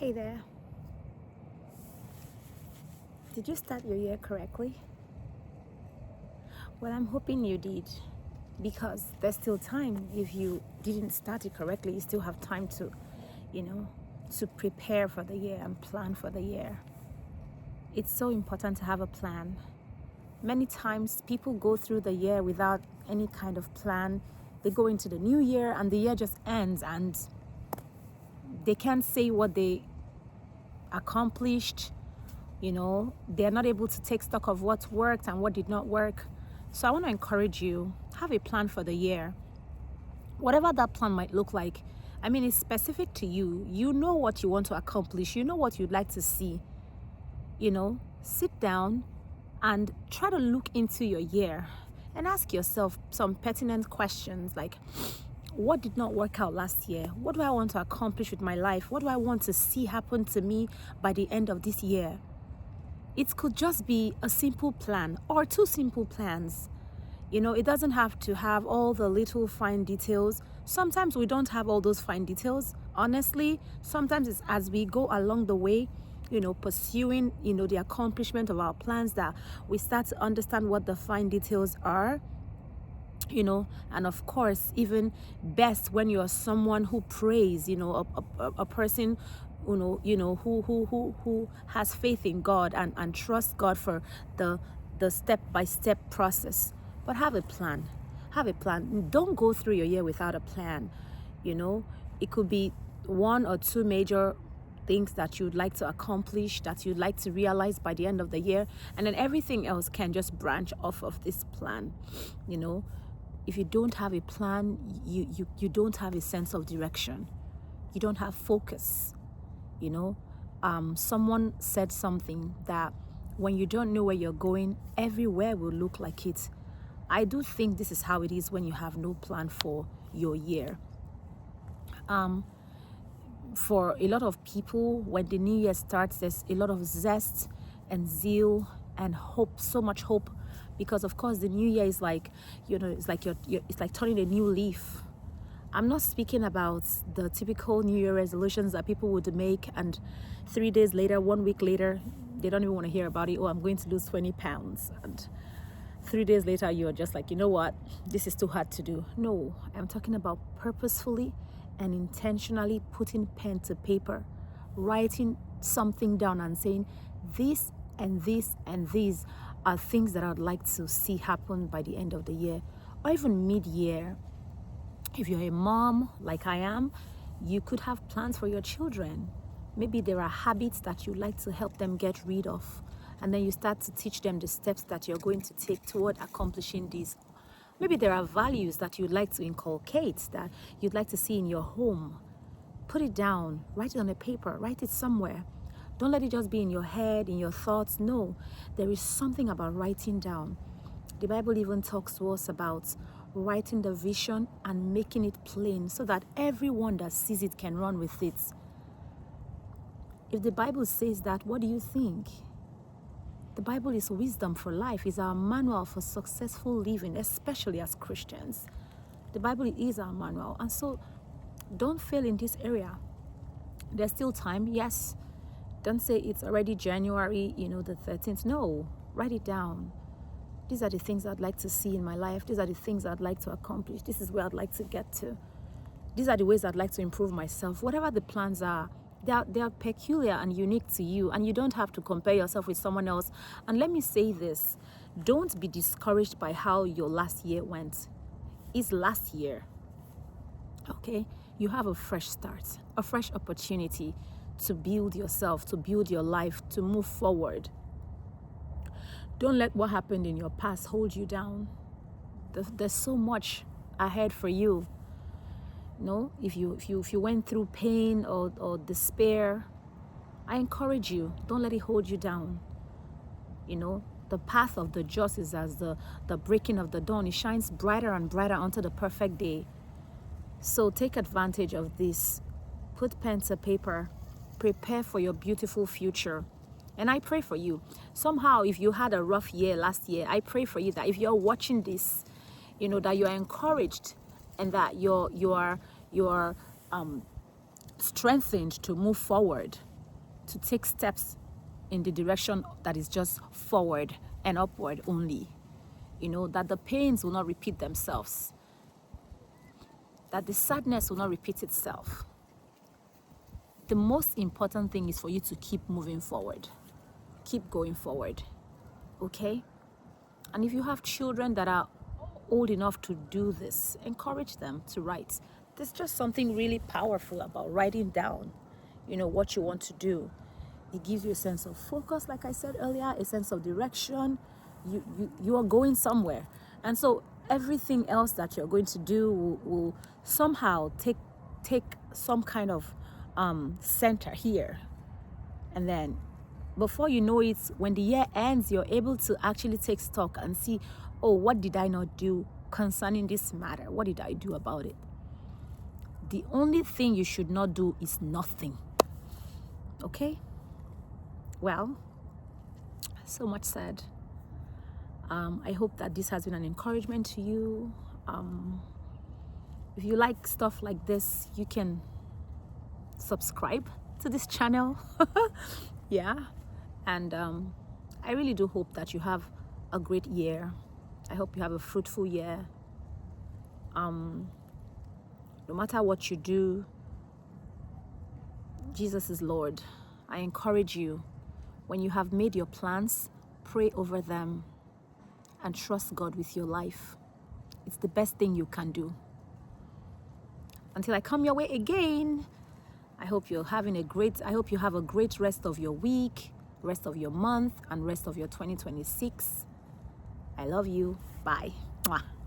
Hey there. Did you start your year correctly? Well, I'm hoping you did, because there's still time. If you didn't start it correctly, you still have time to, to prepare for the year and plan for the year. It's so important to have a plan. Many times people go through the year without any kind of plan. They go into the new year and the year just ends and they can't say what they accomplished. They're not able to take stock of what worked and what did not work. So I want to encourage you, have a plan for the year. Whatever that plan might look like, it's specific to you. You know what you want to accomplish. You know what you'd like to see. Sit down and try to look into your year and ask yourself some pertinent questions like, what did not work out last year? What do I want to accomplish with my life? What do I want to see happen to me by the end of this year? It could just be a simple plan or two simple plans. It doesn't have to have all the little fine details. Sometimes we don't have all those fine details. Honestly, sometimes it's as we go along the way, pursuing, the accomplishment of our plans, that we start to understand what the fine details are. And of course, even best when you're someone who prays, a person who has faith in God and trusts God for the step-by-step process. But have a plan. Don't go through your year without a plan. It could be one or two major things that you'd like to accomplish, that you'd like to realize by the end of the year, and then everything else can just branch off of this plan. If you don't have a plan, you don't have a sense of direction. You don't have focus. Someone said something that when you don't know where you're going, everywhere will look like it. I do think this is how it is when you have no plan for your year. For a lot of people, when the new year starts, there's a lot of zest and zeal and hope, so much hope, because of course the new year is like, it's like it's like turning a new leaf. I'm not speaking about the typical New Year resolutions that people would make, and 3 days later, 1 week later, they don't even want to hear about it. Oh, I'm going to lose 20 pounds. And 3 days later, you're just like, you know what? This is too hard to do. No, I'm talking about purposefully and intentionally putting pen to paper, writing something down and saying, this and this and these are things that I'd like to see happen by the end of the year, or even mid-year. If you're a mom like I am, you could have plans for your children. Maybe there are habits that you'd like to help them get rid of, and then you start to teach them the steps that you're going to take toward accomplishing these. Maybe there are values that you'd like to inculcate, that you'd like to see in your home. Put it down, write it on a paper, write it somewhere. Don't let it just be in your head, in your thoughts. No, there is something about writing down. The Bible even talks to us about writing the vision and making it plain so that everyone that sees it can run with it. If the Bible says that, what do you think? The Bible is wisdom for life, is our manual for successful living, especially as Christians. The Bible is our manual, and so don't fail in this area. There's still time, yes. Don't say it's already January, the 13th. No, write it down. These are the things I'd like to see in my life. These are the things I'd like to accomplish. This is where I'd like to get to. These are the ways I'd like to improve myself. Whatever the plans are, they are peculiar and unique to you, and you don't have to compare yourself with someone else. And let me say this, don't be discouraged by how your last year went. It's last year, okay? You have a fresh start, a fresh opportunity to build yourself, to build your life, to move forward. Don't let what happened in your past hold you down. There's so much ahead for you. If you went through pain or despair, I encourage you, don't let it hold you down. The path of the just is as the breaking of the dawn. It shines brighter and brighter until the perfect day. So take advantage of this. Put pen to paper. Prepare for your beautiful future. And I pray for you. Somehow, if you had a rough year last year, I pray for you that if you're watching this, that you are encouraged and that you are strengthened to move forward. to take steps in the direction that is just forward and upward only. That the pains will not repeat themselves, that the sadness will not repeat itself. The most important thing is for you to keep moving forward, keep going forward, okay? And if you have children that are old enough to do this, encourage them to write. There's just something really powerful about writing down, what you want to do. It gives you a sense of focus, like I said earlier, a sense of direction. You are going somewhere. And so everything else that you're going to do will somehow take some kind of center here. And then before you know it, when the year ends, you're able to actually take stock and see, oh, what did I not do concerning this matter? What did I do about it? The only thing you should not do is nothing. Okay? Well, so much said. I hope that this has been an encouragement to you. If you like stuff like this, you can subscribe to this channel. Yeah. And I really do hope that you have a great year. I hope you have a fruitful year. No matter what you do, Jesus is Lord. I encourage you, when you have made your plans, pray over them and trust God with your life. It's the best thing you can do. Until I come your way again, I hope you have a great rest of your week, rest of your month, and rest of your 2026. I love you. Bye. Mwah.